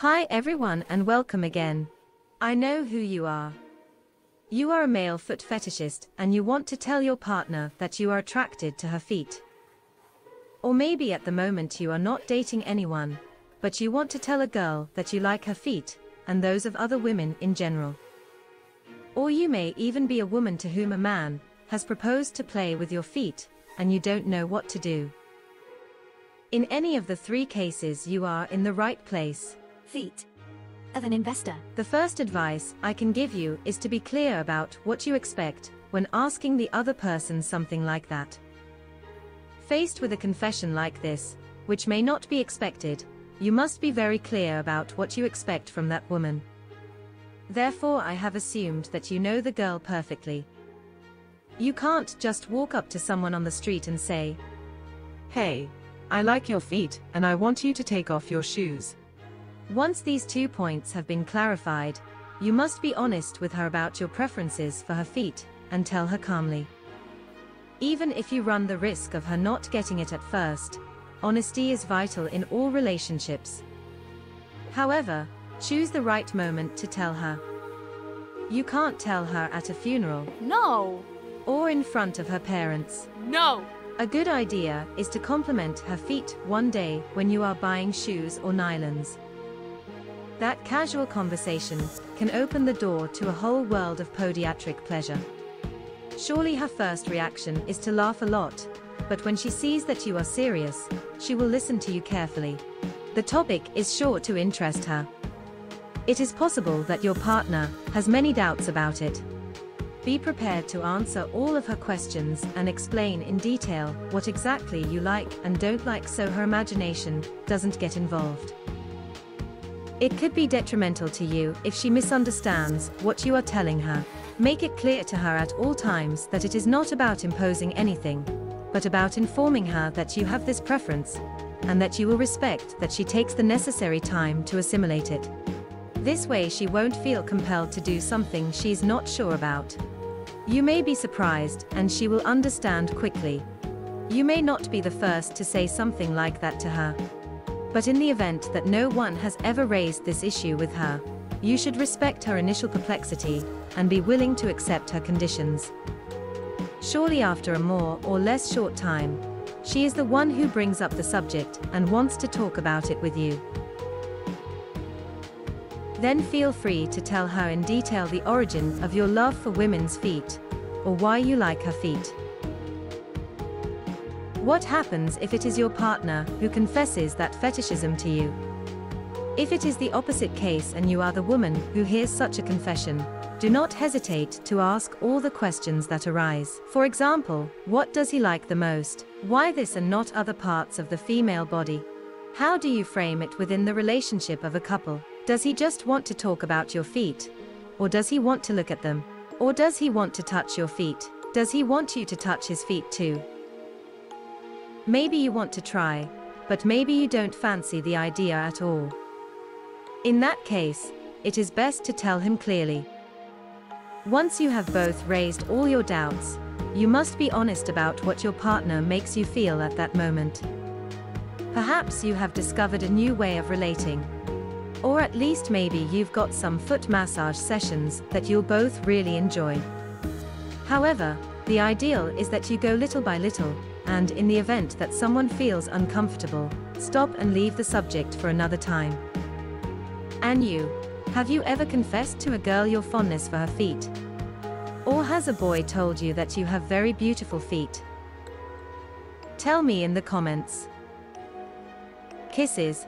Hi everyone and welcome again. I know who you are. You are a male foot fetishist and you want to tell your partner that you are attracted to her feet. Or maybe at the moment you are not dating anyone, but you want to tell a girl that you like her feet, and those of other women in general. Or you may even be a woman to whom a man has proposed to play with your feet, and you don't know what to do. In any of the three cases you are in the right place. Feet of an investor. The first advice I can give you is to be clear about what you expect when asking the other person something like that. Faced with a confession like this, which may not be expected, you must be very clear about what you expect from that woman. Therefore, I have assumed that you know the girl perfectly. You can't just walk up to someone on the street and say, "Hey, I like your feet, and I want you to take off your shoes." Once these 2 points have been clarified, you must be honest with her about your preferences for her feet, and tell her calmly. Even if you run the risk of her not getting it at first, honesty is vital in all relationships. However, choose the right moment to tell her. You can't tell her at a funeral. No! Or in front of her parents. No! A good idea is to compliment her feet one day when you are buying shoes or nylons. That casual conversation can open the door to a whole world of podiatric pleasure. Surely her first reaction is to laugh a lot, but when she sees that you are serious, she will listen to you carefully. The topic is sure to interest her. It is possible that your partner has many doubts about it. Be prepared to answer all of her questions and explain in detail what exactly you like and don't like so her imagination doesn't get involved. It could be detrimental to you if she misunderstands what you are telling her. Make it clear to her at all times that it is not about imposing anything, but about informing her that you have this preference, and that you will respect that she takes the necessary time to assimilate it. This way she won't feel compelled to do something she's not sure about. You may be surprised, and she will understand quickly. You may not be the first to say something like that to her. But in the event that no one has ever raised this issue with her, you should respect her initial perplexity, and be willing to accept her conditions. Surely after a more or less short time, she is the one who brings up the subject and wants to talk about it with you. Then feel free to tell her in detail the origin of your love for women's feet, or why you like her feet. What happens if it is your partner who confesses that fetishism to you? If it is the opposite case and you are the woman who hears such a confession, do not hesitate to ask all the questions that arise. For example, what does he like the most? Why this and not other parts of the female body? How do you frame it within the relationship of a couple? Does he just want to talk about your feet? Or does he want to look at them? Or does he want to touch your feet? Does he want you to touch his feet too? Maybe you want to try, but maybe you don't fancy the idea at all. In that case, it is best to tell him clearly. Once you have both raised all your doubts, you must be honest about what your partner makes you feel at that moment. Perhaps you have discovered a new way of relating. Or at least maybe you've got some foot massage sessions that you'll both really enjoy. However, the ideal is that you go little by little, and in the event that someone feels uncomfortable, stop and leave the subject for another time. And you? Have you ever confessed to a girl your fondness for her feet? Or has a boy told you that you have very beautiful feet? Tell me in the comments. Kisses.